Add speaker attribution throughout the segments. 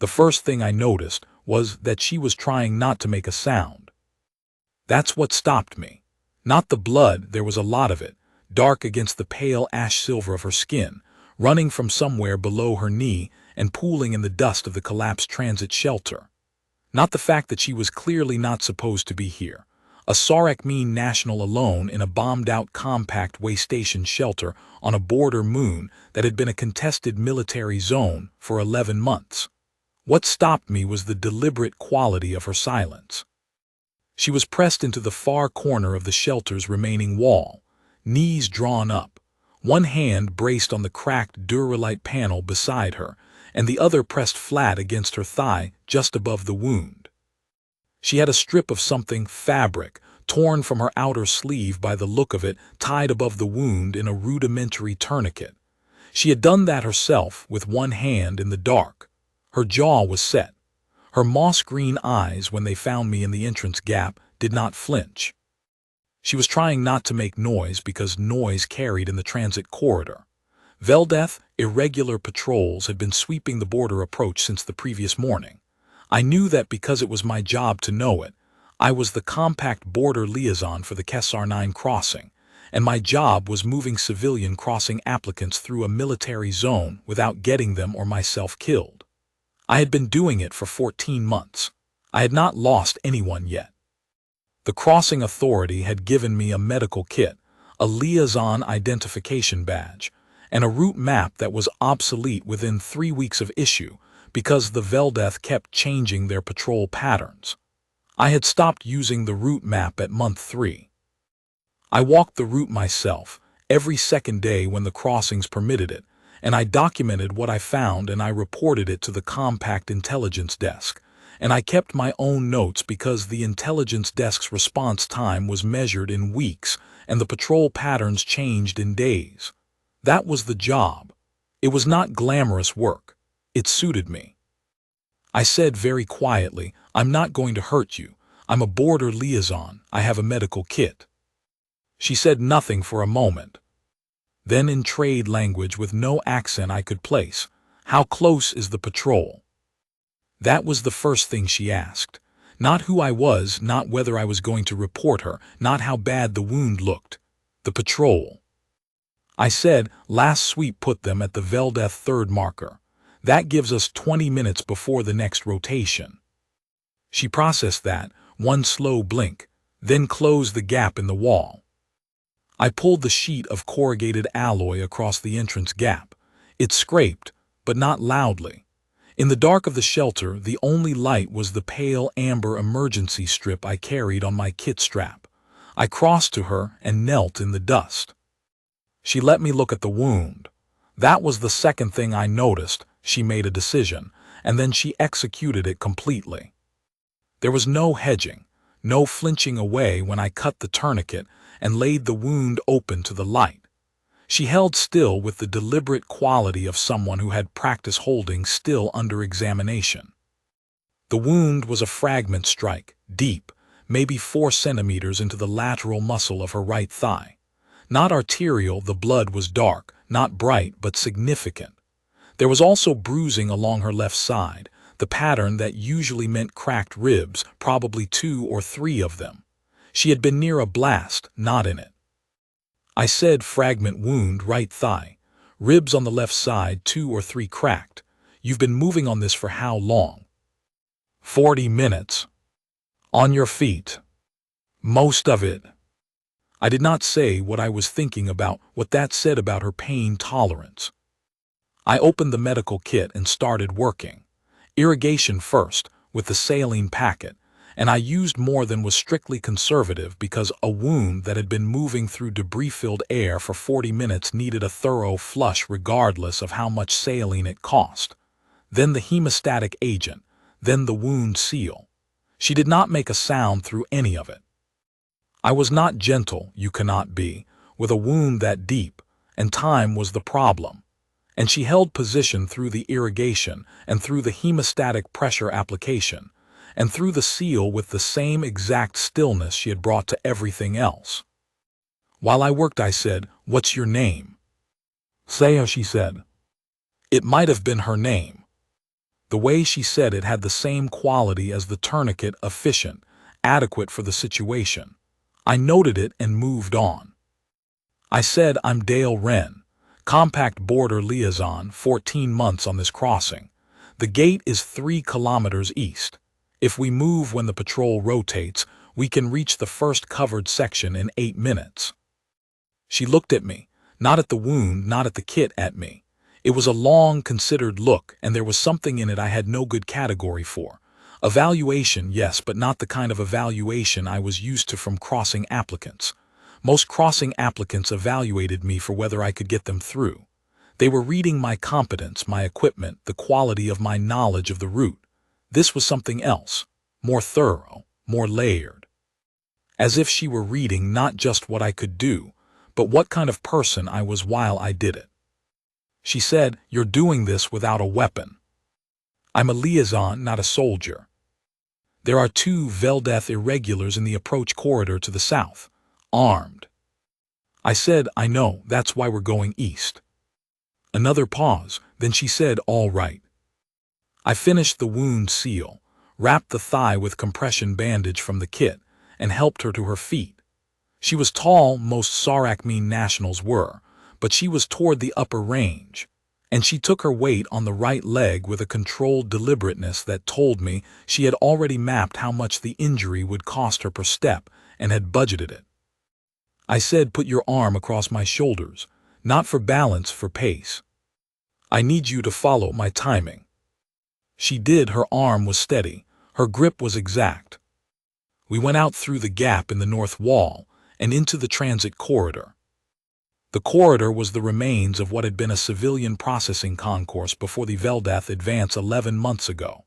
Speaker 1: The first thing I noticed was that she was trying not to make a sound. That's what stopped me. Not the blood, there was a lot of it, dark against the pale ash silver of her skin, running from somewhere below her knee and pooling in the dust of the collapsed transit shelter. Not the fact that she was clearly not supposed to be here. A Sarakmeen national alone in a bombed-out compact way station shelter on a border moon that had been a contested military zone for 11 months. What stopped me was the deliberate quality of her silence. She was pressed into the far corner of the shelter's remaining wall, knees drawn up, one hand braced on the cracked Duralite panel beside her, and the other pressed flat against her thigh just above the wound. She had a strip of something, fabric, torn from her outer sleeve by the look of it, tied above the wound in a rudimentary tourniquet. She had done that herself with one hand in the dark. Her jaw was set. Her moss-green eyes, when they found me in the entrance gap, did not flinch. She was trying not to make noise because noise carried in the transit corridor. Veldeth, irregular patrols had been sweeping the border approach since the previous morning. I knew that because it was my job to know it. I was the compact border liaison for the Kesar 9 crossing, and my job was moving civilian crossing applicants through a military zone without getting them or myself killed. I had been doing it for 14 months. I had not lost anyone yet. The crossing authority had given me a medical kit, a liaison identification badge, and a route map that was obsolete within 3 weeks of issue because the Veldeth kept changing their patrol patterns. I had stopped using the route map at month 3. I walked the route myself, every second day when the crossings permitted it, and I documented what I found and I reported it to the compact intelligence desk, and I kept my own notes because the intelligence desk's response time was measured in weeks and the patrol patterns changed in days. That was the job. It was not glamorous work. It suited me. I said very quietly, "I'm not going to hurt you. I'm a border liaison. I have a medical kit." She said nothing for a moment. Then in trade language with no accent I could place, "How close is the patrol?" That was the first thing she asked. Not who I was, not whether I was going to report her, not how bad the wound looked. The patrol. I said, "Last sweep put them at the Veldeth 3rd marker. That gives us 20 minutes before the next rotation." She processed that, one slow blink, then closed the gap in the wall. I pulled the sheet of corrugated alloy across the entrance gap. It scraped, but not loudly. In the dark of the shelter, the only light was the pale amber emergency strip I carried on my kit strap. I crossed to her and knelt in the dust. She let me look at the wound. That was the second thing I noticed. She made a decision, and then she executed it completely. There was no hedging, no flinching away when I cut the tourniquet and laid the wound open to the light. She held still with the deliberate quality of someone who had practice holding still under examination. The wound was a fragment strike, deep, maybe 4 centimeters into the lateral muscle of her right thigh. Not arterial, the blood was dark, not bright but significant. There was also bruising along her left side, the pattern that usually meant cracked ribs, probably 2 or 3 of them. She had been near a blast, not in it. I said fragment wound, right thigh. Ribs on the left side, 2 or 3 cracked. You've been moving on this for how long? 40 minutes. On your feet. Most of it. I did not say what I was thinking about, what that said about her pain tolerance. I opened the medical kit and started working. Irrigation first, with the saline packet, and I used more than was strictly conservative because a wound that had been moving through debris-filled air for 40 minutes needed a thorough flush regardless of how much saline it cost. Then the hemostatic agent, then the wound seal. She did not make a sound through any of it. I was not gentle, you cannot be, with a wound that deep, and time was the problem. And she held position through the irrigation and through the hemostatic pressure application, and through the seal with the same exact stillness she had brought to everything else. While I worked I said, "What's your name?" "Saya," she said. It might have been her name. The way she said it had the same quality as the tourniquet: efficient, adequate for the situation. I noted it and moved on. I said, I'm Dale Wren, compact border liaison, 14 months on this crossing. The gate is 3 kilometers east. If we move when the patrol rotates, we can reach the first covered section in 8 minutes. She looked at me, not at the wound, not at the kit, at me. It was a long, considered look, and there was something in it I had no good category for. Evaluation, yes, but not the kind of evaluation I was used to from crossing applicants. Most crossing applicants evaluated me for whether I could get them through. They were reading my competence, my equipment, the quality of my knowledge of the route. This was something else, more thorough, more layered. As if she were reading not just what I could do, but what kind of person I was while I did it. She said, "You're doing this without a weapon." I'm a liaison, not a soldier. There are 2 Veldeth irregulars in the approach corridor to the south, armed. I said, I know, that's why we're going east. Another pause, then she said, all right. I finished the wound seal, wrapped the thigh with compression bandage from the kit, and helped her to her feet. She was tall, most Sarakmeen nationals were, but she was toward the upper range, and she took her weight on the right leg with a controlled deliberateness that told me she had already mapped how much the injury would cost her per step and had budgeted it. I said, put your arm across my shoulders, not for balance, for pace. I need you to follow my timing. She did. Her arm was steady, her grip was exact. We went out through the gap in the north wall and into the transit corridor. The corridor was the remains of what had been a civilian processing concourse before the Veldeth advance 11 months ago.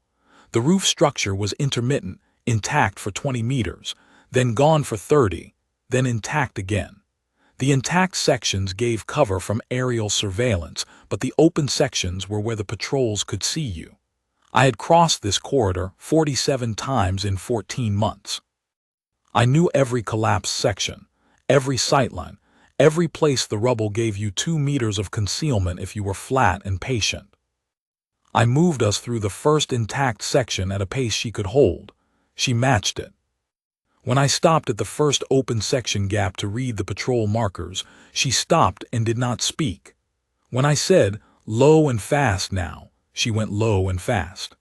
Speaker 1: The roof structure was intermittent, intact for 20 meters, then gone for 30, then intact again. The intact sections gave cover from aerial surveillance, but the open sections were where the patrols could see you. I had crossed this corridor 47 times in 14 months. I knew every collapsed section, every sightline, every place the rubble gave you 2 meters of concealment if you were flat and patient. I moved us through the first intact section at a pace she could hold. She matched it. When I stopped at the first open section gap to read the patrol markers, she stopped and did not speak. When I said, low and fast now, she went low and fast.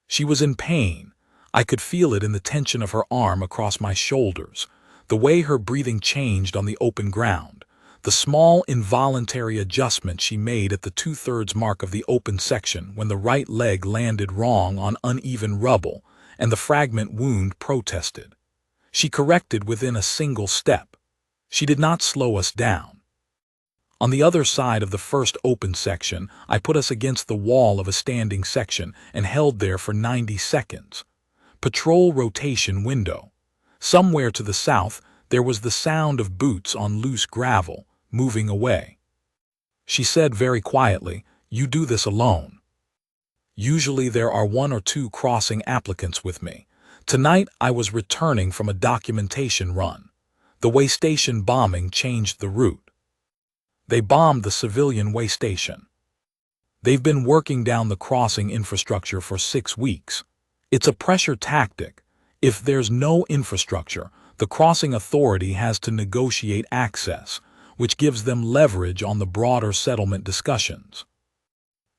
Speaker 1: She was in pain. I could feel it in the tension of her arm across my shoulders, the way her breathing changed on the open ground, the small involuntary adjustment she made at the 2/3 mark of the open section when the right leg landed wrong on uneven rubble and the fragment wound protested. She corrected within a single step. She did not slow us down. On the other side of the first open section, I put us against the wall of a standing section and held there for 90 seconds. Patrol rotation window. Somewhere to the south, there was the sound of boots on loose gravel, moving away. She said very quietly, "You do this alone." Usually there are 1 or 2 crossing applicants with me. Tonight I was returning from a documentation run. The way station bombing changed the route. They bombed the civilian way station. They've been working down the crossing infrastructure for 6 weeks. It's a pressure tactic. If there's no infrastructure, the crossing authority has to negotiate access, which gives them leverage on the broader settlement discussions.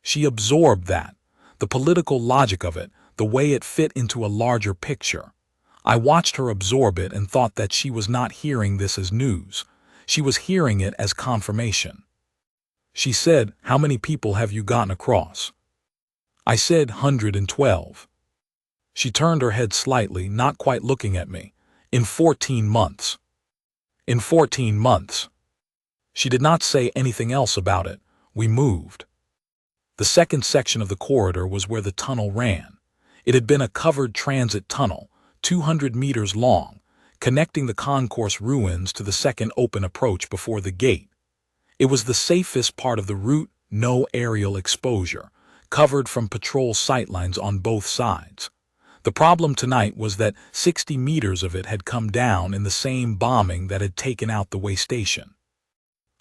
Speaker 1: She absorbed that, the political logic of it, the way it fit into a larger picture. I watched her absorb it and thought that she was not hearing this as news. She was hearing it as confirmation. She said, "How many people have you gotten across?" I said, 112. She turned her head slightly, not quite looking at me. "In 14 months. In 14 months. She did not say anything else about it. We moved. The second section of the corridor was where the tunnel ran. It had been a covered transit tunnel, 200 meters long, connecting the concourse ruins to the second open approach before the gate. It was the safest part of the route, no aerial exposure, covered from patrol sightlines on both sides. The problem tonight was that 60 meters of it had come down in the same bombing that had taken out the way station.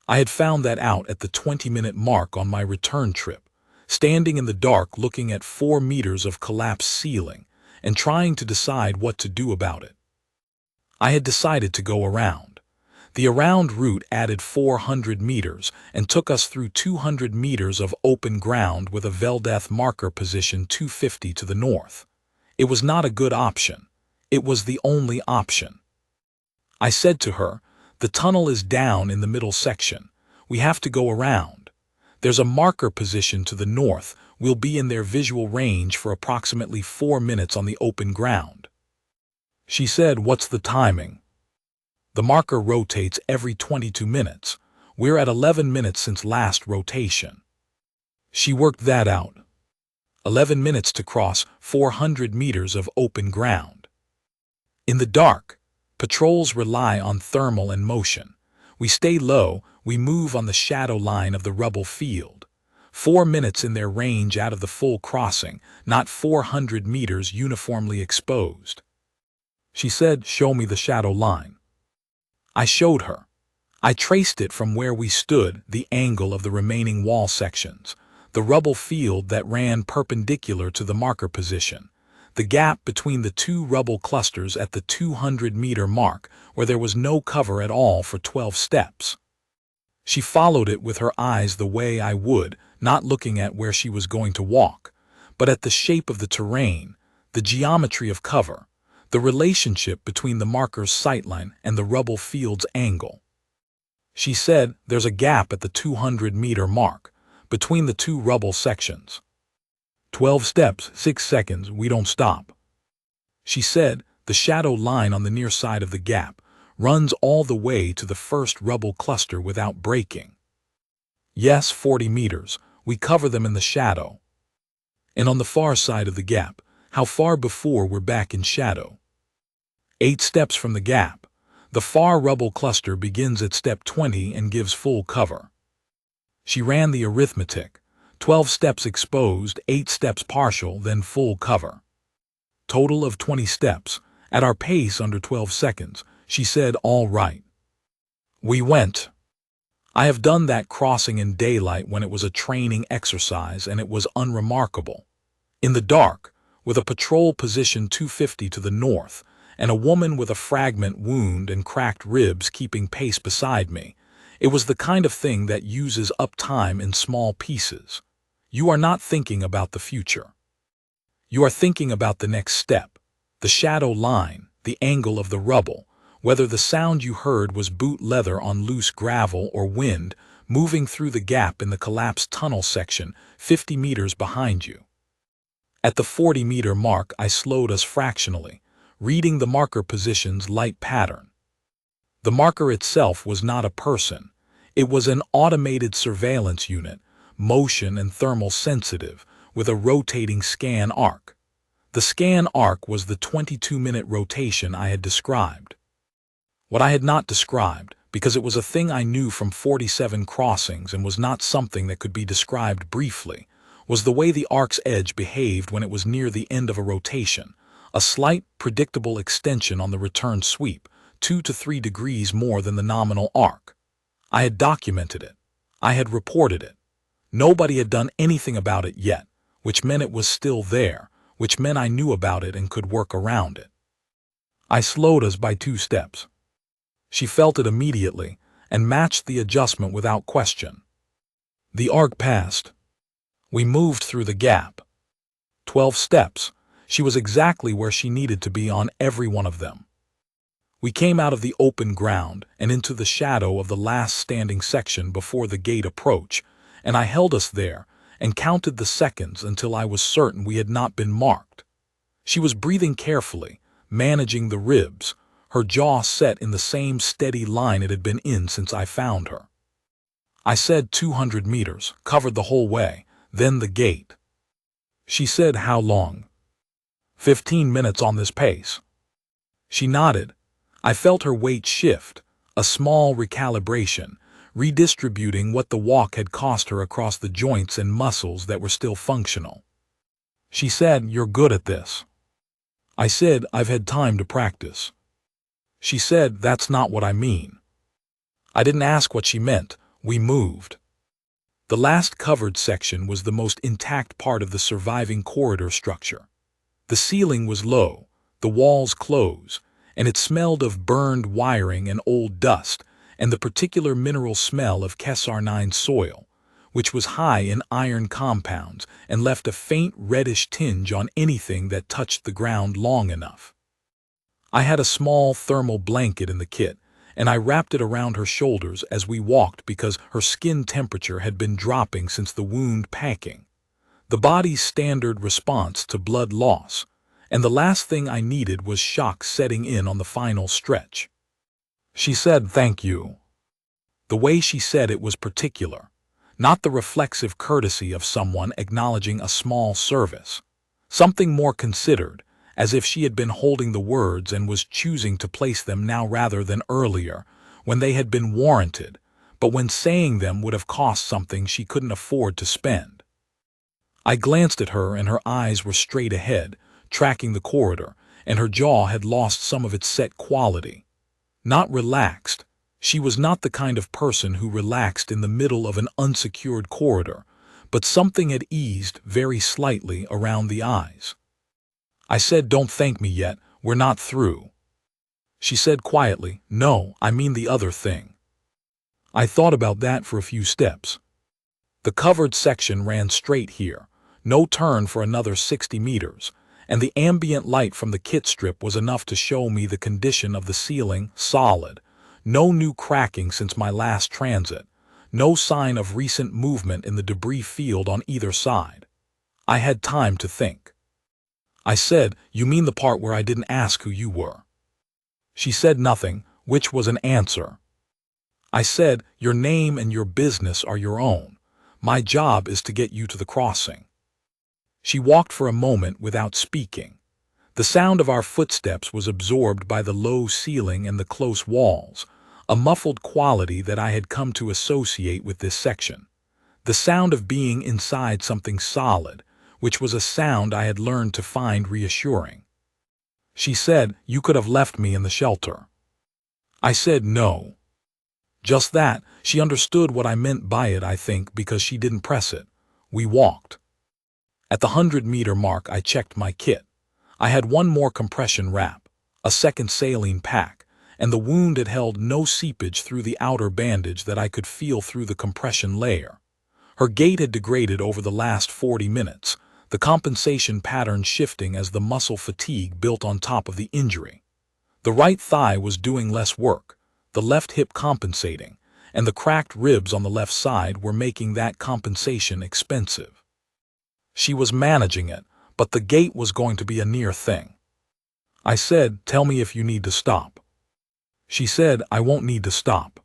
Speaker 1: I had found that out at the 20-minute mark on my return trip. standing in the dark looking at 4 meters of collapsed ceiling and trying to decide what to do about it. I had decided to go around. The around route added 400 meters and took us through 200 meters of open ground with a Veldeth marker position 250 to the north. It was not a good option. It was the only option. I said to her, "The tunnel is down in the middle section. We have to go around. There's a marker position to the north. We'll be in their visual range for approximately 4 minutes on the open ground." She said, "What's the timing?" "The marker rotates every 22 minutes. We're at 11 minutes since last rotation." She worked that out. 11 minutes to cross 400 meters of open ground. In the dark, patrols rely on thermal and motion. We stay low, we move on the shadow line of the rubble field. 4 minutes in their range out of the full crossing, not 400 meters uniformly exposed. She said, "Show me the shadow line." I showed her. I traced it from where we stood, the angle of the remaining wall sections, the rubble field that ran perpendicular to the marker position, the gap between the 2 rubble clusters at the 200-meter mark where there was no cover at all for 12 steps. She followed it with her eyes the way I would, not looking at where she was going to walk, but at the shape of the terrain, the geometry of cover, the relationship between the marker's sightline and the rubble field's angle. She said, "There's a gap at the 200-meter mark, between the 2 rubble sections. 12 steps, 6 seconds, we don't stop." She said, "The shadow line on the near side of the gap runs all the way to the first rubble cluster without breaking." "Yes, 40 meters, we cover them in the shadow." "And on the far side of the gap, how far before we're back in shadow?" 8 steps from the gap. The far rubble cluster begins at step 20 and gives full cover." She ran the arithmetic. 12 steps exposed, 8 steps partial, then full cover. Total of 20 steps. At our pace under 12 seconds, she said, "All right." We went. I have done that crossing in daylight when it was a training exercise and it was unremarkable. In the dark, with a patrol position 250 to the north, and a woman with a fragment wound and cracked ribs keeping pace beside me, it was the kind of thing that uses up time in small pieces. You are not thinking about the future. You are thinking about the next step, the shadow line, the angle of the rubble, whether the sound you heard was boot leather on loose gravel or wind moving through the gap in the collapsed tunnel section 50 meters behind you. At the 40-meter mark, I slowed us fractionally, reading the marker position's light pattern. The marker itself was not a person. It was an automated surveillance unit, motion and thermal sensitive, with a rotating scan arc. The scan arc was the 22-minute rotation I had described. What I had not described, because it was a thing I knew from 47 crossings and was not something that could be described briefly, was the way the arc's edge behaved when it was near the end of a rotation, a slight, predictable extension on the return sweep, 2 to 3 degrees more than the nominal arc. I had documented it. I had reported it. Nobody had done anything about it yet, which meant it was still there, which meant I knew about it and could work around it. I slowed us by 2 steps. She felt it immediately and matched the adjustment without question. The arc passed. We moved through the gap. 12 steps. She was exactly where she needed to be on every one of them. We came out of the open ground and into the shadow of the last standing section before the gate approach, and I held us there and counted the seconds until I was certain we had not been marked. She was breathing carefully, managing the ribs, her jaw set in the same steady line it had been in since I found her. I said 200 meters, covered the whole way, then the gate. She said, "How long?" 15 minutes on this pace." She nodded. I felt her weight shift, a small recalibration, redistributing what the walk had cost her across the joints and muscles that were still functional. She said, "You're good at this." I said, "I've had time to practice." She said, "That's not what I mean." I didn't ask what she meant. We moved. The last covered section was the most intact part of the surviving corridor structure. The ceiling was low, the walls closed, and it smelled of burned wiring and old dust, and the particular mineral smell of Kesar-9 soil, which was high in iron compounds and left a faint reddish tinge on anything that touched the ground long enough. I had a small thermal blanket in the kit, and I wrapped it around her shoulders as we walked because her skin temperature had been dropping since the wound packing. The body's standard response to blood loss, and the last thing I needed was shock setting in on the final stretch. She said thank you. The way she said it was particular, not the reflexive courtesy of someone acknowledging a small service. Something more considered, as if she had been holding the words and was choosing to place them now rather than earlier, when they had been warranted, but when saying them would have cost something she couldn't afford to spend. I glanced at her and her eyes were straight ahead, tracking the corridor, and her jaw had lost some of its set quality. Not relaxed. She was not the kind of person who relaxed in the middle of an unsecured corridor, but something had eased very slightly around the eyes. I said, "Don't thank me yet, we're not through." She said quietly, "No, I mean the other thing." I thought about that for a few steps. The covered section ran straight here, no turn for another 60 meters, and the ambient light from the kit strip was enough to show me the condition of the ceiling, solid. No new cracking since my last transit, no sign of recent movement in the debris field on either side. I had time to think. I said, "You mean the part where I didn't ask who you were?" She said nothing, which was an answer. I said, "Your name and your business are your own. My job is to get you to the crossing." She walked for a moment without speaking. The sound of our footsteps was absorbed by the low ceiling and the close walls, a muffled quality that I had come to associate with this section. The sound of being inside something solid, which was a sound I had learned to find reassuring. She said, "You could have left me in the shelter." I said no. Just that, she understood what I meant by it, I think, because she didn't press it. We walked. At the 100-meter mark, I checked my kit. I had one more compression wrap, a second saline pack, and the wound had held no seepage through the outer bandage that I could feel through the compression layer. Her gait had degraded over the last 40 minutes, the compensation pattern shifting as the muscle fatigue built on top of the injury. The right thigh was doing less work, the left hip compensating, and the cracked ribs on the left side were making that compensation expensive. She was managing it, but the gait was going to be a near thing. I said, "Tell me if you need to stop." She said, "I won't need to stop."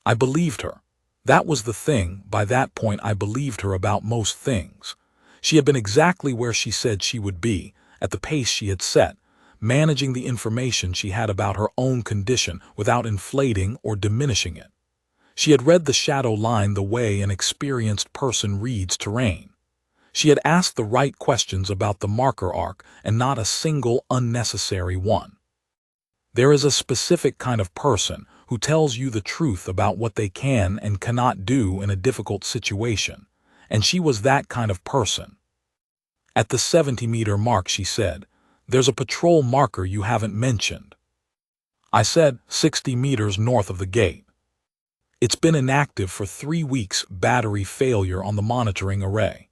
Speaker 1: I believed her. That was the thing. By that point I believed her about most things. She had been exactly where she said she would be, at the pace she had set, managing the information she had about her own condition without inflating or diminishing it. She had read the shadow line the way an experienced person reads terrain. She had asked the right questions about the marker arc and not a single unnecessary one. There is a specific kind of person who tells you the truth about what they can and cannot do in a difficult situation, and she was that kind of person. At the 70-meter mark, she said, "There's a patrol marker you haven't mentioned." I said, 60 meters north of the gate. "It's been inactive for 3 weeks, battery failure on the monitoring array.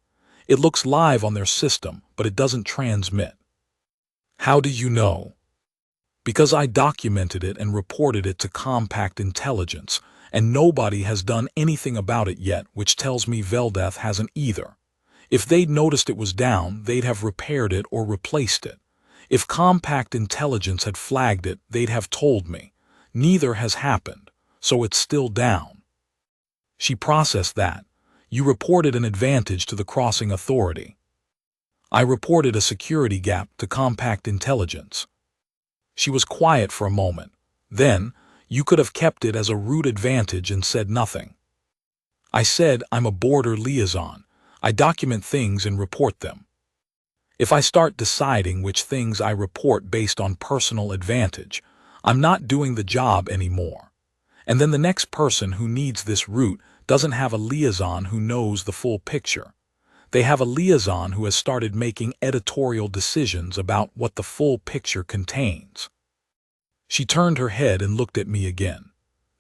Speaker 1: It looks live on their system, but it doesn't transmit." "How do you know?" "Because I documented it and reported it to Compact Intelligence, and nobody has done anything about it yet, which tells me Veldeth hasn't either. If they'd noticed it was down, they'd have repaired it or replaced it. If Compact Intelligence had flagged it, they'd have told me. Neither has happened, so it's still down." She processed that. "You reported an advantage to the crossing authority." "I reported a security gap to Compact Intelligence." She was quiet for a moment. Then, "You could have kept it as a root advantage and said nothing." I said, "I'm a border liaison. I document things and report them. If I start deciding which things I report based on personal advantage, I'm not doing the job anymore. And then the next person who needs this route doesn't have a liaison who knows the full picture. They have a liaison who has started making editorial decisions about what the full picture contains. She turned her head and looked at me again.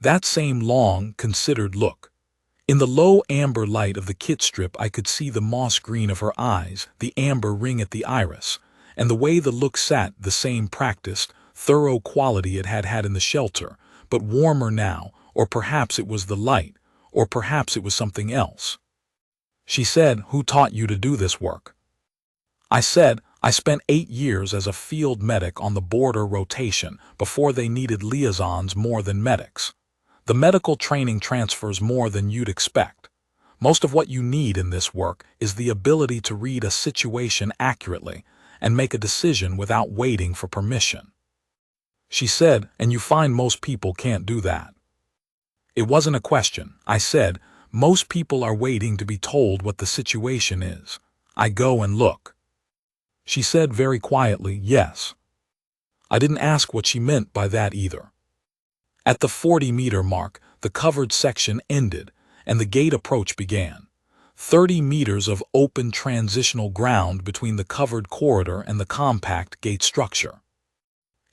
Speaker 1: That same long, considered look. In the low amber light of the kit strip I could see the moss green of her eyes, the amber ring at the iris, and the way the look sat, the same practiced, thorough quality it had had in the shelter, but warmer now, or perhaps it was the light, or perhaps it was something else. She said, "Who taught you to do this work?" I said, "I spent 8 years as a field medic on the border rotation before they needed liaisons more than medics. The medical training transfers more than you'd expect. Most of what you need in this work is the ability to read a situation accurately and make a decision without waiting for permission." She said, "And you find most people can't do that." It wasn't a question. I said, "Most people are waiting to be told what the situation is. I go and look." She said very quietly, "Yes." I didn't ask what she meant by that either. At the 40-meter mark, the covered section ended, and the gate approach began. 30 meters of open transitional ground between the covered corridor and the compact gate structure.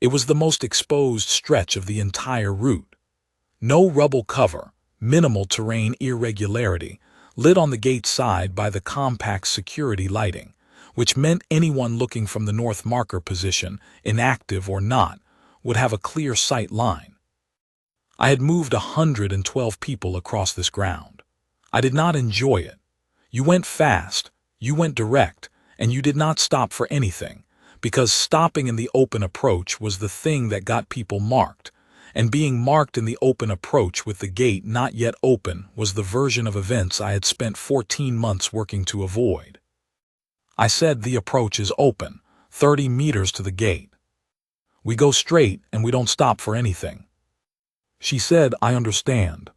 Speaker 1: It was the most exposed stretch of the entire route. No rubble cover, minimal terrain irregularity, lit on the gate side by the compact security lighting, which meant anyone looking from the north marker position, inactive or not, would have a clear sight line. I had moved 112 people across this ground. I did not enjoy it. You went fast, you went direct, and you did not stop for anything, because stopping in the open approach was the thing that got people marked, and being marked in the open approach with the gate not yet open was the version of events I had spent 14 months working to avoid. I said, "The approach is open, 30 meters to the gate. We go straight and we don't stop for anything." She said, "I understand."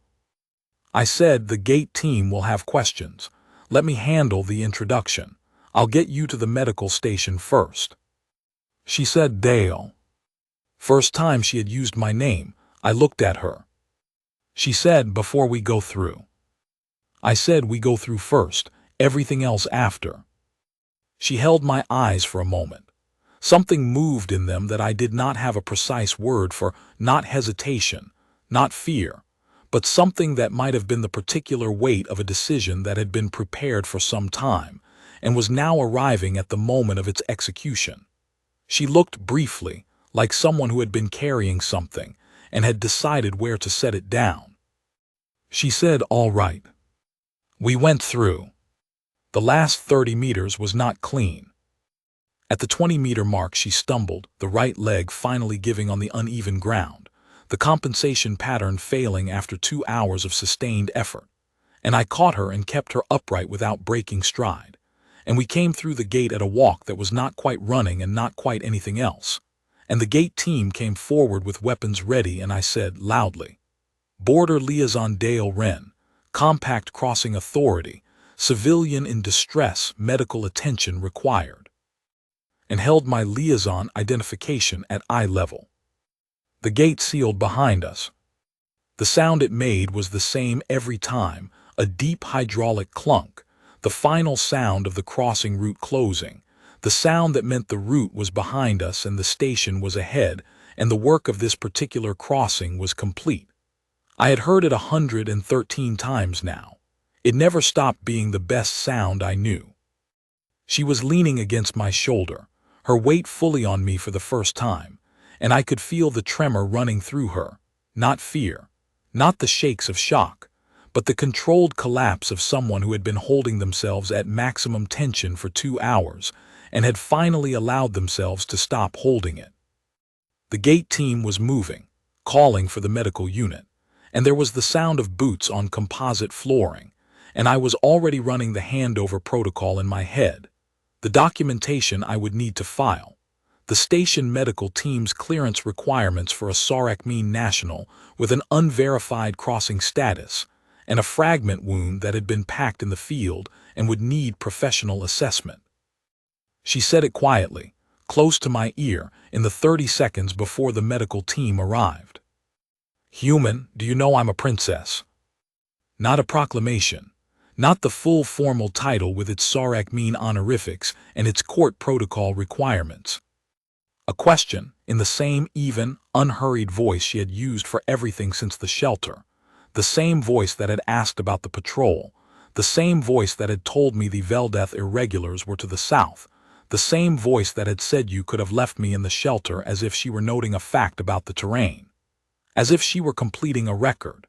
Speaker 1: I said, "The gate team will have questions. Let me handle the introduction. I'll get you to the medical station first." She said, "Dale." First time she had used my name, I looked at her. She said, "Before we go through." I said, "We go through first, everything else after." She held my eyes for a moment. Something moved in them that I did not have a precise word for, not hesitation, not fear, but something that might have been the particular weight of a decision that had been prepared for some time and was now arriving at the moment of its execution. She looked briefly, like someone who had been carrying something and had decided where to set it down. She said, "All right." We went through. The last 30 meters was not clean. At the 20-meter mark she stumbled, the right leg finally giving on the uneven ground, the compensation pattern failing after 2 hours of sustained effort, and I caught her and kept her upright without breaking stride, and we came through the gate at a walk that was not quite running and not quite anything else, and the gate team came forward with weapons ready, and I said loudly, "Border Liaison Dale Wren, Compact Crossing Authority, Civilian in Distress, Medical Attention Required," and held my liaison identification at eye level. The gate sealed behind us. The sound it made was the same every time, a deep hydraulic clunk, the final sound of the crossing route closing, the sound that meant the route was behind us and the station was ahead, and the work of this particular crossing was complete. I had heard it 113 times now. It never stopped being the best sound I knew. She was leaning against my shoulder, her weight fully on me for the first time, and I could feel the tremor running through her, not fear, not the shakes of shock, but the controlled collapse of someone who had been holding themselves at maximum tension for 2 hours and had finally allowed themselves to stop holding it. The gate team was moving, calling for the medical unit, and there was the sound of boots on composite flooring, and I was already running the handover protocol in my head, the documentation I would need to file, the station medical team's clearance requirements for a Sarakmeen national with an unverified crossing status, and a fragment wound that had been packed in the field and would need professional assessment. She said it quietly, close to my ear, in the 30 seconds before the medical team arrived. "Human, do you know I'm a princess?" Not a proclamation. Not the full formal title with its fragment honorifics and its court protocol requirements. A question, in the same even, unhurried voice she had used for everything since the shelter. The same voice that had asked about the patrol. The same voice that had told me the Veldeth irregulars were to the south. The same voice that had said you could have left me in the shelter, as if she were noting a fact about the terrain. As if she were completing a record.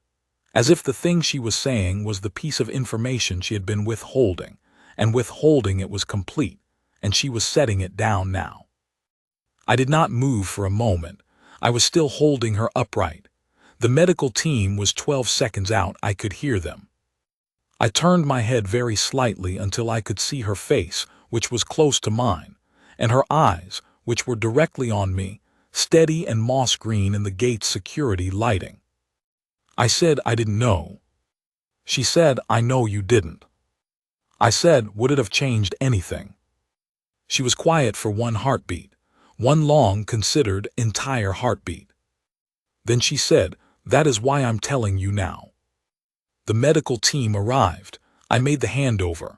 Speaker 1: As if the thing she was saying was the piece of information she had been withholding, and withholding it was complete, and she was setting it down now. I did not move for a moment. I was still holding her upright. The medical team was 12 seconds out. I could hear them. I turned my head very slightly until I could see her face, which was close to mine, and her eyes, which were directly on me, steady and moss green in the gate's security lighting. I said I didn't know. She said, I know you didn't. I said, would it have changed anything? She was quiet for one heartbeat, one long, considered, entire heartbeat. Then she said, that is why I'm telling you now. The medical team arrived. I made the handover.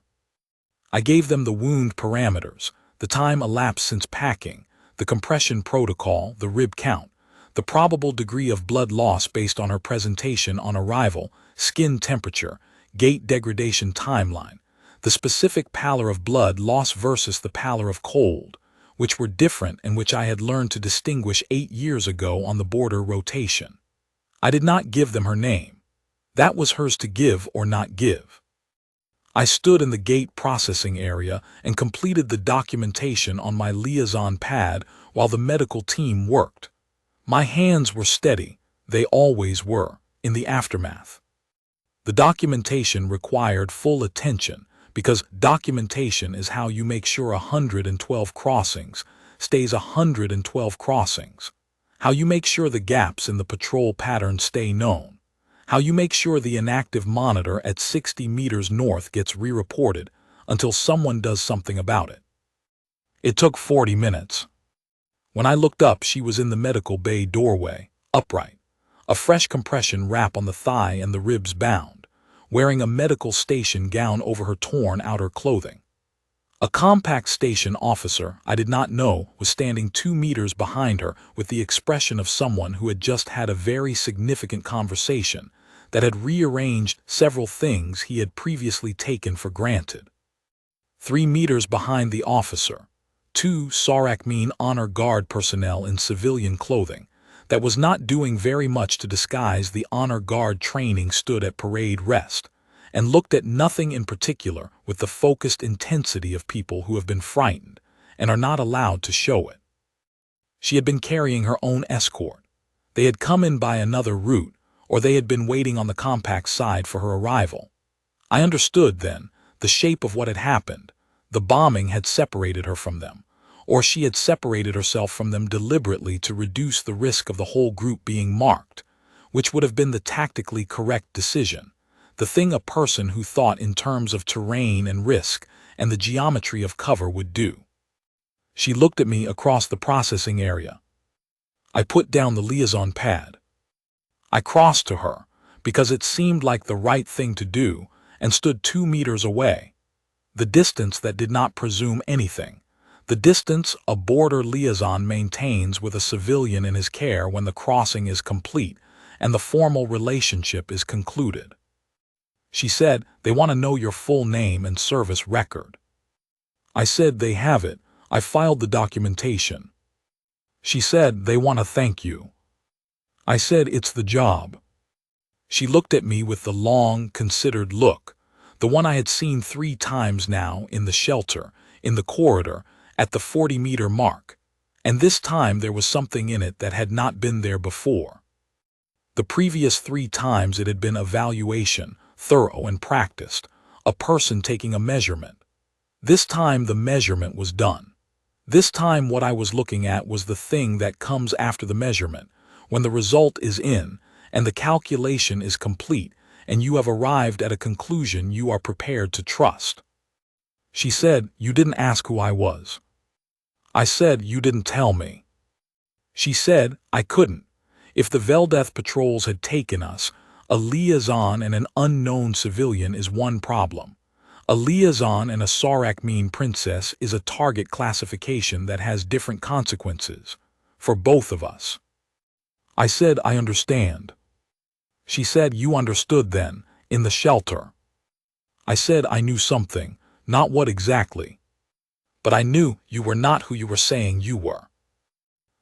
Speaker 1: I gave them the wound parameters, the time elapsed since packing, the compression protocol, the rib count, the probable degree of blood loss based on her presentation on arrival, skin temperature, gait degradation timeline, the specific pallor of blood loss versus the pallor of cold, which were different and which I had learned to distinguish 8 years ago on the border rotation. I did not give them her name. That was hers to give or not give. I stood in the gate processing area and completed the documentation on my liaison pad while the medical team worked. My hands were steady, they always were, in the aftermath. The documentation required full attention because documentation is how you make sure 112 crossings stays 112 crossings, how you make sure the gaps in the patrol pattern stay known, how you make sure the inactive monitor at 60 meters north gets re-reported until someone does something about it. It took 40 minutes. When I looked up, she was in the medical bay doorway, upright, a fresh compression wrap on the thigh and the ribs bound, wearing a medical station gown over her torn outer clothing. A compact station officer I did not know was standing 2 meters behind her with the expression of someone who had just had a very significant conversation that had rearranged several things he had previously taken for granted. 3 meters behind the officer, 2 Sarakmin honor guard personnel in civilian clothing that was not doing very much to disguise the honor guard training stood at parade rest and looked at nothing in particular with the focused intensity of people who have been frightened and are not allowed to show it. She had been carrying her own escort. They had come in by another route, or they had been waiting on the compact side for her arrival. I understood then the shape of what had happened. The bombing had separated her from them, or she had separated herself from them deliberately to reduce the risk of the whole group being marked, which would have been the tactically correct decision, the thing a person who thought in terms of terrain and risk and the geometry of cover would do. She looked at me across the processing area. I put down the liaison pad. I crossed to her, because it seemed like the right thing to do, and stood 2 meters away. The distance that did not presume anything. The distance a border liaison maintains with a civilian in his care when the crossing is complete and the formal relationship is concluded. She said, they want to know your full name and service record. I said, they have it. I filed the documentation. She said, they want to thank you. I said, it's the job. She looked at me with the long, considered look, the one I had seen 3 times now in the shelter, in the corridor, at the 40-meter mark, and this time there was something in it that had not been there before. The previous 3 times it had been evaluation, thorough and practiced, a person taking a measurement. This time the measurement was done. This time what I was looking at was the thing that comes after the measurement, when the result is in, and the calculation is complete, and you have arrived at a conclusion you are prepared to trust. She said, you didn't ask who I was. I said, you didn't tell me. She said, I couldn't. If the Veldeth patrols had taken us, A liaison and an unknown civilian is one problem. A liaison and a Sarakmeen princess is a target classification that has different consequences for both of us. I said, I understand. She said, you understood then, in the shelter. I said I knew something, not what exactly. But I knew you were not who you were saying you were.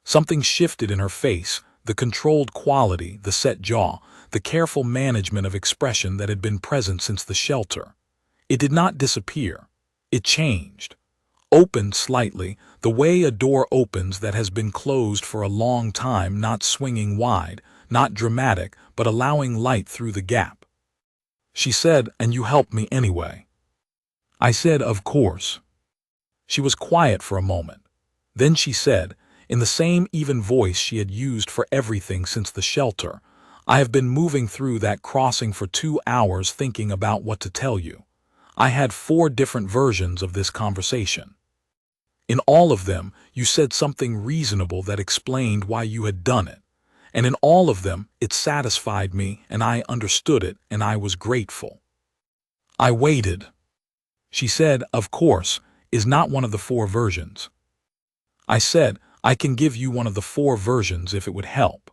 Speaker 1: Something shifted in her face, the controlled quality, the set jaw, the careful management of expression that had been present since the shelter. It did not disappear. It changed. Opened slightly, the way a door opens that has been closed for a long time, not swinging wide, not dramatic, but allowing light through the gap. She said, and you helped me anyway. I said, of course. She was quiet for a moment. Then she said, in the same even voice she had used for everything since the shelter, I have been moving through that crossing for 2 hours thinking about what to tell you. I had 4 different versions of this conversation. In all of them, you said something reasonable that explained why you had done it. And in all of them, it satisfied me, and I understood it, and I was grateful. I waited. She said, of course, is not one of the 4 versions. I said, I can give you one of the 4 versions if it would help.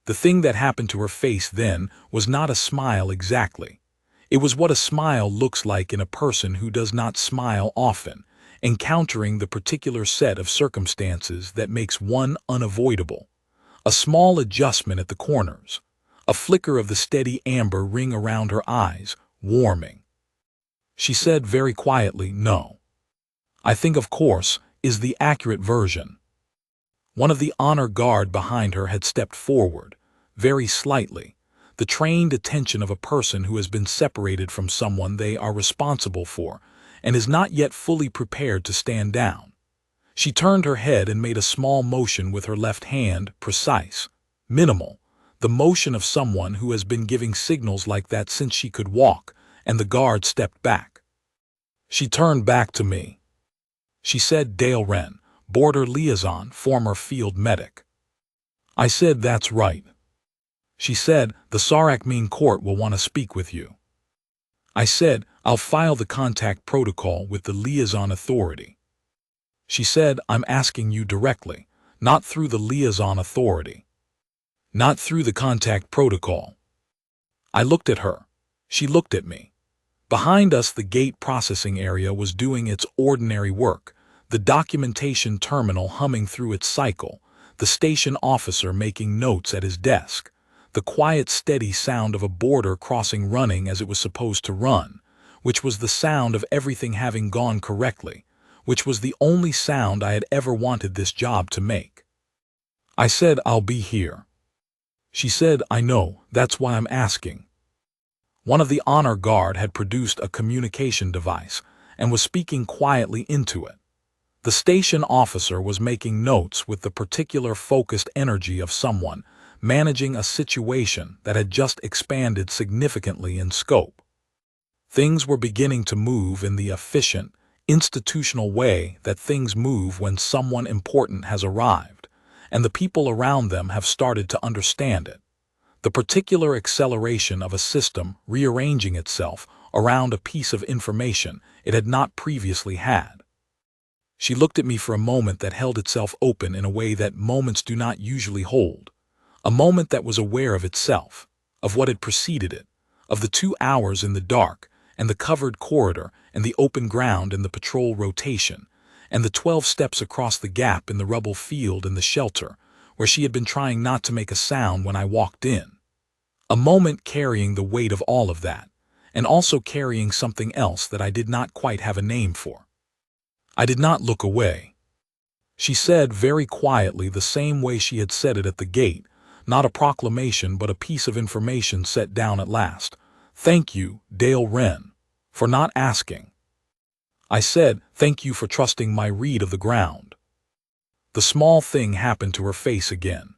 Speaker 1: The thing that happened to her face then was not a smile exactly. It was what a smile looks like in a person who does not smile often, encountering the particular set of circumstances that makes one unavoidable. A small adjustment at the corners, a flicker of the steady amber ring around her eyes, warming. She said very quietly, no. I think, of course, is the accurate version. One of the honor guard behind her had stepped forward, very slightly, the trained attention of a person who has been separated from someone they are responsible for and is not yet fully prepared to stand down. She turned her head and made a small motion with her left hand, precise, minimal, the motion of someone who has been giving signals like that since she could walk, and the guard stepped back. She turned back to me. She said, Dale Wren, border liaison, former field medic. I said, that's right. She said, the Sarakmeen court will want to speak with you. I said, I'll file the contact protocol with the liaison authority. She said, I'm asking you directly, not through the liaison authority. Not through the contact protocol. I looked at her. She looked at me. Behind us, the gate processing area was doing its ordinary work, the documentation terminal humming through its cycle, the station officer making notes at his desk, the quiet, steady sound of a border crossing running as it was supposed to run, which was the sound of everything having gone correctly, which was the only sound I had ever wanted this job to make. I said, I'll be here. She said, I know, that's why I'm asking. One of the honor guard had produced a communication device and was speaking quietly into it. The station officer was making notes with the particular focused energy of someone managing a situation that had just expanded significantly in scope. Things were beginning to move in the efficient, institutional way that things move when someone important has arrived, and the people around them have started to understand it. The particular acceleration of a system rearranging itself around a piece of information it had not previously had. She looked at me for a moment that held itself open in a way that moments do not usually hold. A moment that was aware of itself, of what had preceded it, of the 2 hours in the dark, and the covered corridor, and the open ground and the patrol rotation, and the 12 steps across the gap in the rubble field and the shelter, where she had been trying not to make a sound when I walked in. A moment carrying the weight of all of that, and also carrying something else that I did not quite have a name for. I did not look away. She said very quietly, the same way she had said it at the gate, not a proclamation but a piece of information set down at last. Thank you, Dale Wren, for not asking. I said, thank you for trusting my read of the ground. The small thing happened to her face again.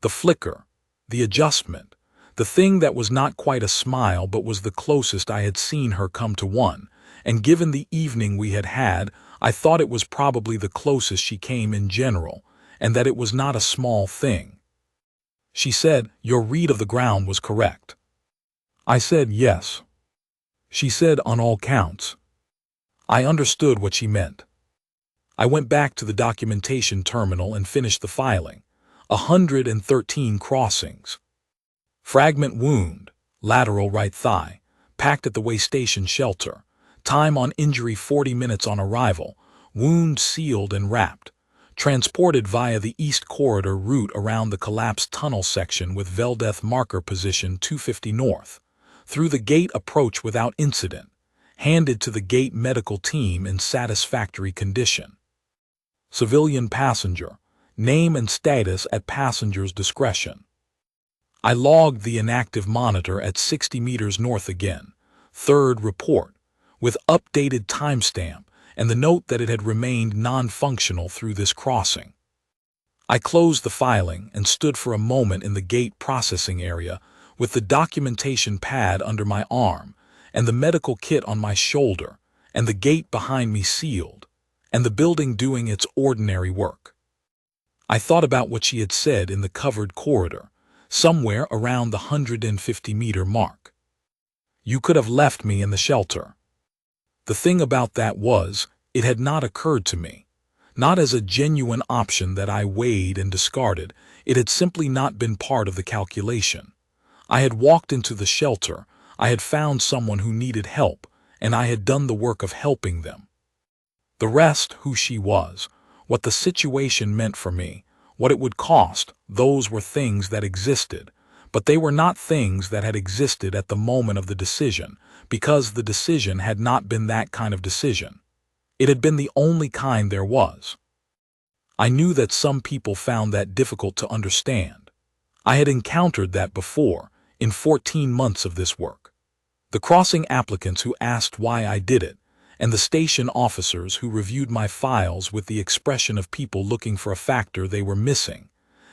Speaker 1: The flicker, the adjustment, the thing that was not quite a smile but was the closest I had seen her come to one, and given the evening we had had, I thought it was probably the closest she came in general, and that it was not a small thing. She said, your read of the ground was correct. I said yes. She said on all counts. I understood what she meant. I went back to the documentation terminal and finished the filing. 113 crossings. Fragment wound, lateral right thigh, packed at the way station shelter. Time on injury 40 minutes on arrival. Wound sealed and wrapped. Transported via the East Corridor route around the collapsed tunnel section with Veldeth marker position 250 north. Through the gate approach without incident. Handed to the gate medical team in satisfactory condition. Civilian passenger. Name and status at passenger's discretion. I logged the inactive monitor at 60 meters north again. Third report, with updated timestamp and the note that it had remained non-functional through this crossing. I closed the filing and stood for a moment in the gate processing area with the documentation pad under my arm and the medical kit on my shoulder and the gate behind me sealed and the building doing its ordinary work. I thought about what she had said in the covered corridor, somewhere around the 150-meter mark. You could have left me in the shelter. The thing about that was, it had not occurred to me. Not as a genuine option that I weighed and discarded, it had simply not been part of the calculation. I had walked into the shelter, I had found someone who needed help, and I had done the work of helping them. The rest, who she was, what the situation meant for me, what it would cost, those were things that existed, but they were not things that had existed at the moment of the decision, because the decision had not been that kind of decision. It had been the only kind there was. I knew that some people found that difficult to understand. I had encountered that before, in 14 months of this work. The crossing applicants who asked why I did it, and the station officers who reviewed my files with the expression of people looking for a factor they were missing,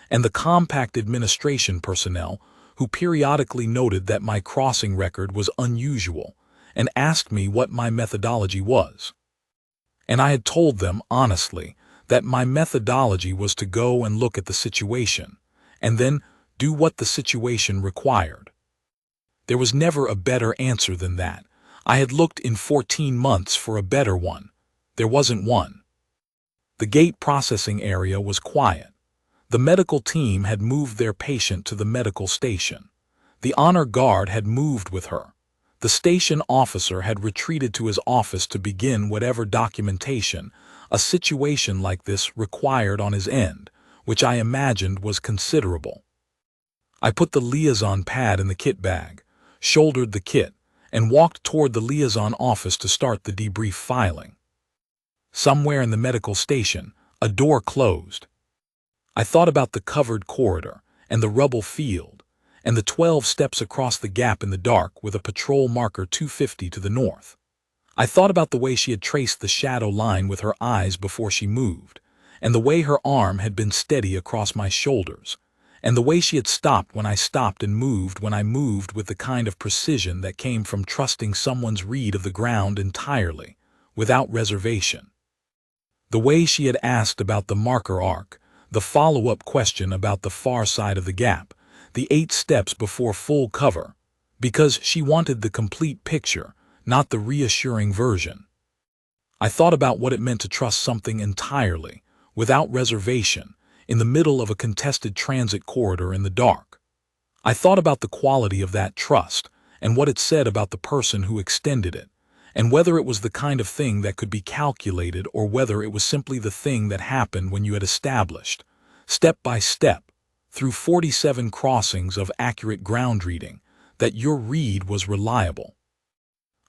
Speaker 1: and the compact administration personnel who periodically noted that my crossing record was unusual and asked me what my methodology was. And I had told them, honestly, that my methodology was to go and look at the situation, and then do what the situation required. There was never a better answer than that. I had looked in 14 months for a better one. There wasn't one. The gate processing area was quiet. The medical team had moved their patient to the medical station. The honor guard had moved with her. The station officer had retreated to his office to begin whatever documentation a situation like this required on his end, which I imagined was considerable. I put the liaison pad in the kit bag, shouldered the kit, and walked toward the liaison office to start the debrief filing. Somewhere in the medical station, a door closed. I thought about the covered corridor and the rubble field and the 12 steps across the gap in the dark with a patrol marker 250 to the north. I thought about the way she had traced the shadow line with her eyes before she moved, and the way her arm had been steady across my shoulders, and the way she had stopped when I stopped and moved when I moved with the kind of precision that came from trusting someone's read of the ground entirely, without reservation. The way she had asked about the marker arc, the follow-up question about the far side of the gap, the 8 steps before full cover, because she wanted the complete picture, not the reassuring version. I thought about what it meant to trust something entirely, without reservation, in the middle of a contested transit corridor in the dark. I thought about the quality of that trust, and what it said about the person who extended it, and whether it was the kind of thing that could be calculated or whether it was simply the thing that happened when you had established, step by step, through 47 crossings of accurate ground reading, that your read was reliable.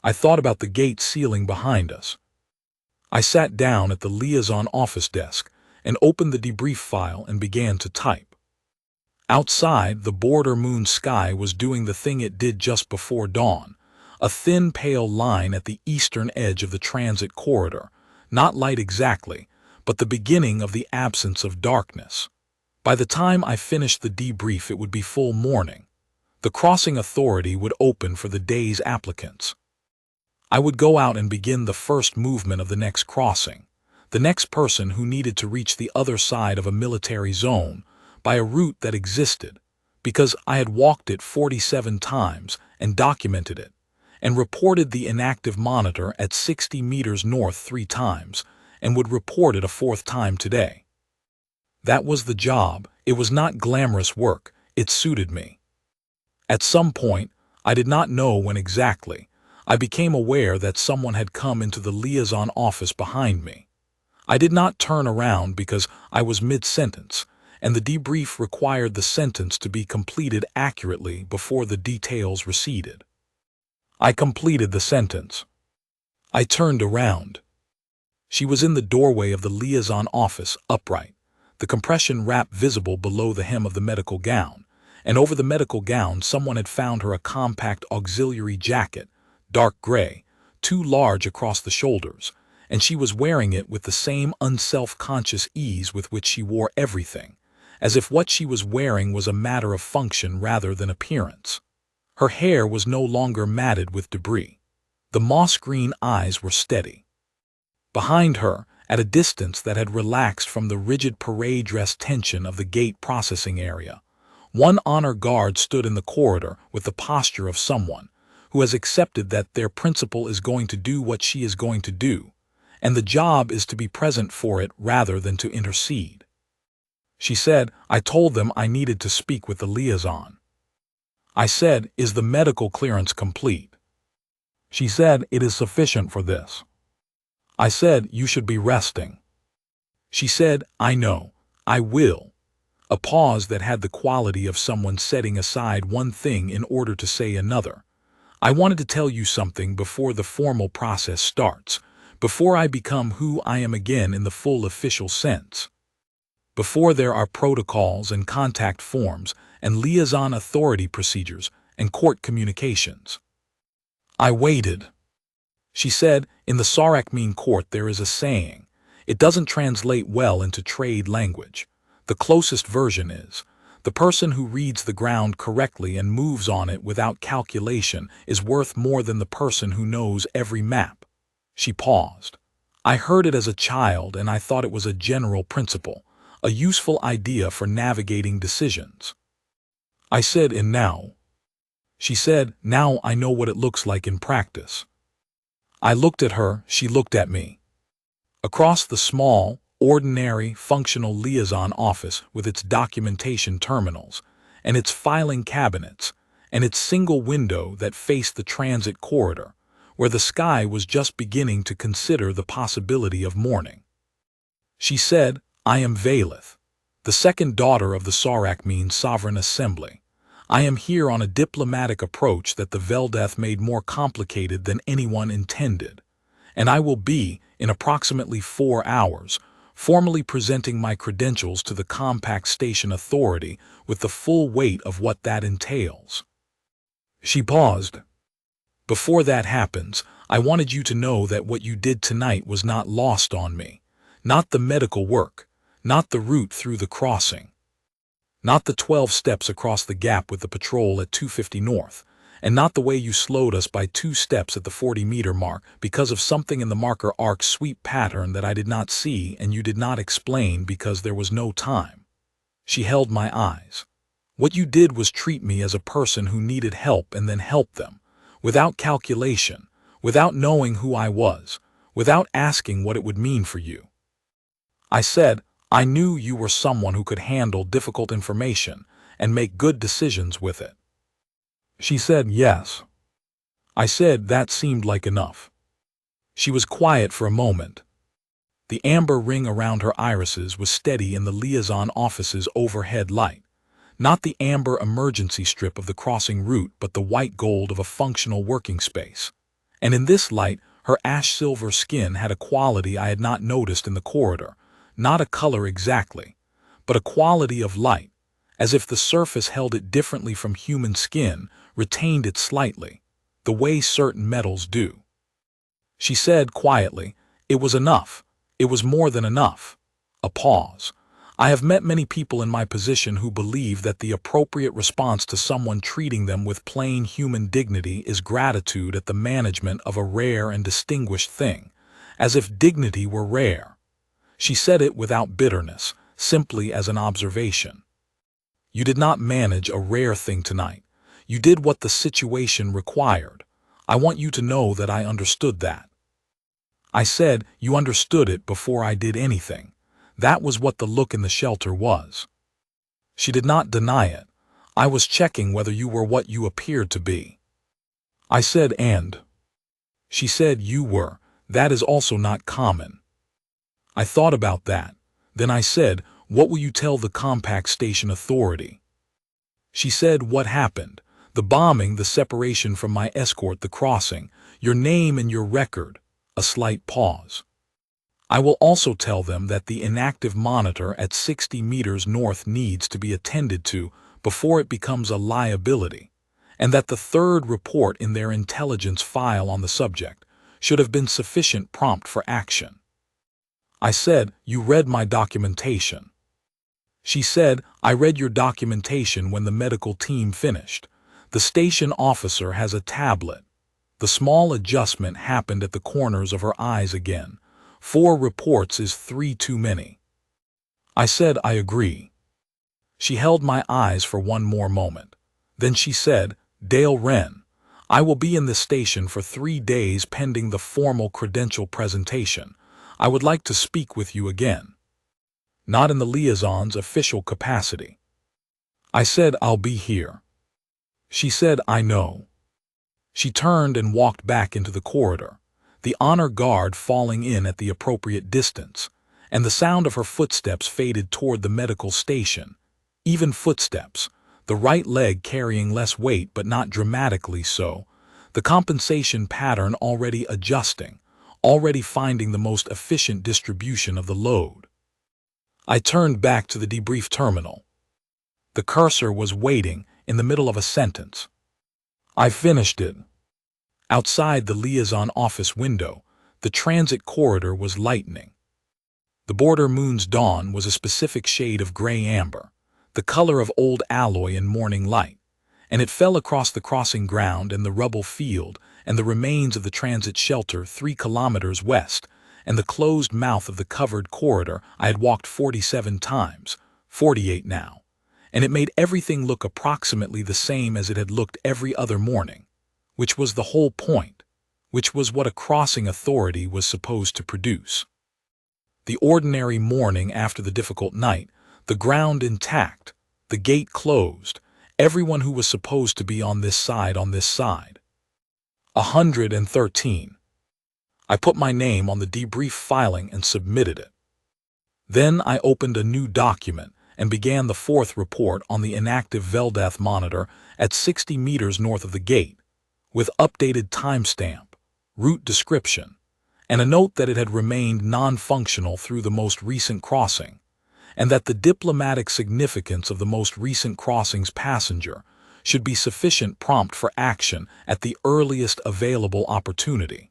Speaker 1: I thought about the gate ceiling behind us. I sat down at the liaison office desk and opened the debrief file and began to type. Outside, the border moon sky was doing the thing it did just before dawn, a thin pale line at the eastern edge of the transit corridor, not light exactly, but the beginning of the absence of darkness. By the time I finished the debrief, it would be full morning. The crossing authority would open for the day's applicants. I would go out and begin the first movement of the next crossing, the next person who needed to reach the other side of a military zone by a route that existed, because I had walked it 47 times and documented it, and reported the inactive monitor at 60 meters north 3 times, and would report it a 4th time today. That was the job. It was not glamorous work. It suited me. At some point, I did not know when exactly, I became aware that someone had come into the liaison office behind me. I did not turn around because I was mid-sentence, and the debrief required the sentence to be completed accurately before the details receded. I completed the sentence. I turned around. She was in the doorway of the liaison office, upright, the compression wrap visible below the hem of the medical gown, and over the medical gown someone had found her a compact auxiliary jacket, dark gray, too large across the shoulders, and she was wearing it with the same unself-conscious ease with which she wore everything, as if what she was wearing was a matter of function rather than appearance. Her hair was no longer matted with debris. The moss-green eyes were steady. Behind her, at a distance that had relaxed from the rigid parade dress tension of the gate processing area, one honor guard stood in the corridor with the posture of someone who has accepted that their principal is going to do what she is going to do, and the job is to be present for it rather than to intercede. She said, "I told them I needed to speak with the liaison." I said, "Is the medical clearance complete?" She said, "It is sufficient for this." I said, "You should be resting." She said, "I know, I will." A pause that had the quality of someone setting aside one thing in order to say another. "I wanted to tell you something before the formal process starts, before I become who I am again in the full official sense. Before there are protocols and contact forms and liaison authority procedures and court communications." I waited. She said, "In the Sarakmeen court there is a saying. It doesn't translate well into trade language. The closest version is, the person who reads the ground correctly and moves on it without calculation is worth more than the person who knows every map." She paused. I heard it as a child and I thought it was a general principle, a useful idea for navigating decisions. I said, "And now?" She said, "Now I know what it looks like in practice." I looked at her, she looked at me. Across the small, ordinary, functional liaison office with its documentation terminals, and its filing cabinets, and its single window that faced the transit corridor, where the sky was just beginning to consider the possibility of morning. She said, "I am Valith, the second daughter of the Sarakmeen Sovereign Assembly. I am here on a diplomatic approach that the Veldeth made more complicated than anyone intended, and I will be, in approximately 4 hours, formally presenting my credentials to the Compact Station Authority with the full weight of what that entails." She paused. "Before that happens, I wanted you to know that what you did tonight was not lost on me. Not the medical work, not the route through the crossing, not the 12 steps across the gap with the patrol at 250 North, and not the way you slowed us by 2 steps at the 40-meter mark because of something in the marker arc sweep pattern that I did not see and you did not explain because there was no time." She held my eyes. "What you did was treat me as a person who needed help and then help them, without calculation, without knowing who I was, without asking what it would mean for you." I said, "I knew you were someone who could handle difficult information and make good decisions with it." She said, "Yes." I said, "That seemed like enough." She was quiet for a moment. The amber ring around her irises was steady in the liaison office's overhead light, not the amber emergency strip of the crossing route but the white gold of a functional working space. And in this light, her ash-silver skin had a quality I had not noticed in the corridor, not a color exactly, but a quality of light, as if the surface held it differently from human skin, retained it slightly, the way certain metals do. She said quietly, "It was enough. It was more than enough." A pause. "I have met many people in my position who believe that the appropriate response to someone treating them with plain human dignity is gratitude at the management of a rare and distinguished thing, as if dignity were rare." She said it without bitterness, simply as an observation. "You did not manage a rare thing tonight. You did what the situation required. I want you to know that I understood that." I said, "You understood it before I did anything." That was what the look in the shelter was. She did not deny it. "I was checking whether you were what you appeared to be." I said, "And?" She said, "You were. That is also not common." I thought about that. Then I said, "What will you tell the Compact Station Authority?" She said, "What happened? The bombing, the separation from my escort, the crossing, your name and your record." A slight pause. "I will also tell them that the inactive monitor at 60 meters north needs to be attended to before it becomes a liability, and that the third report in their intelligence file on the subject should have been sufficient prompt for action." I said, "You read my documentation." She said, "I read your documentation when the medical team finished. The station officer has a tablet." The small adjustment happened at the corners of her eyes again. 4 reports is 3 too many. I said, "I agree." She held my eyes for one more moment. Then she said, "Dale Wren, I will be in this station for 3 days pending the formal credential presentation. I would like to speak with you again." Not in the liaison's official capacity. I said, "I'll be here." She said, "I know." She turned and walked back into the corridor, the honor guard falling in at the appropriate distance, and the sound of her footsteps faded toward the medical station. Even footsteps, the right leg carrying less weight but not dramatically so, the compensation pattern already adjusting, already finding the most efficient distribution of the load. I turned back to the debrief terminal. The cursor was waiting in the middle of a sentence. I finished it. Outside the liaison office window, the transit corridor was lightening. The border moon's dawn was a specific shade of gray-amber, the color of old alloy in morning light, and it fell across the crossing ground and the rubble field and the remains of the transit shelter 3 kilometers west and the closed mouth of the covered corridor I had walked 47 times, 48 now, and it made everything look approximately the same as it had looked every other morning, which was the whole point, which was what a crossing authority was supposed to produce. The ordinary morning after the difficult night, the ground intact, the gate closed, everyone who was supposed to be on this side. 113. I put my name on the debrief filing and submitted it. Then I opened a new document and began the 4th report on the inactive Veldath monitor at 60 meters north of the gate, with updated timestamp, route description, and a note that it had remained non-functional through the most recent crossing, and that the diplomatic significance of the most recent crossing's passenger should be sufficient prompt for action at the earliest available opportunity.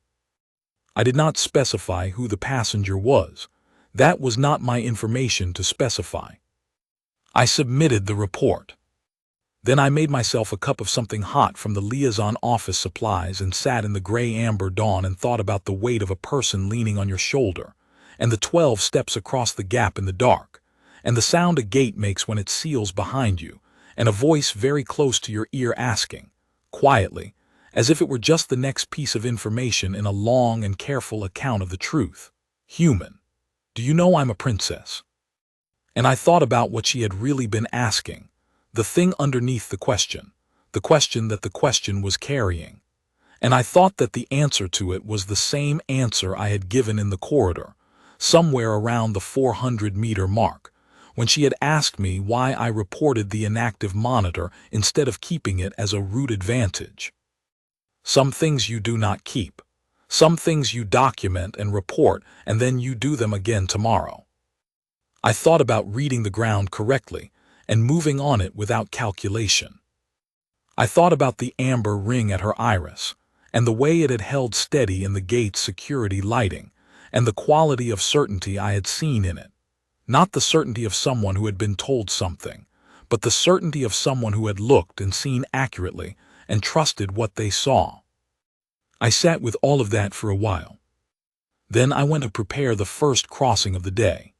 Speaker 1: I did not specify who the passenger was. That was not my information to specify. I submitted the report. Then I made myself a cup of something hot from the liaison office supplies and sat in the gray-amber dawn and thought about the weight of a person leaning on your shoulder, and the 12 steps across the gap in the dark, and the sound a gate makes when it seals behind you, and a voice very close to your ear asking, quietly, as if it were just the next piece of information in a long and careful account of the truth. "Human, do you know I'm a princess?" And I thought about what she had really been asking, the thing underneath the question that the question was carrying. And I thought that the answer to it was the same answer I had given in the corridor, somewhere around the 400-meter mark, when she had asked me why I reported the inactive monitor instead of keeping it as a route advantage. Some things you do not keep. Some things you document and report, and then you do them again tomorrow. I thought about reading the ground correctly and moving on it without calculation. I thought about the amber ring at her iris, and the way it had held steady in the gate's security lighting, and the quality of certainty I had seen in it. Not the certainty of someone who had been told something, but the certainty of someone who had looked and seen accurately and trusted what they saw. I sat with all of that for a while. Then I went to prepare the first crossing of the day.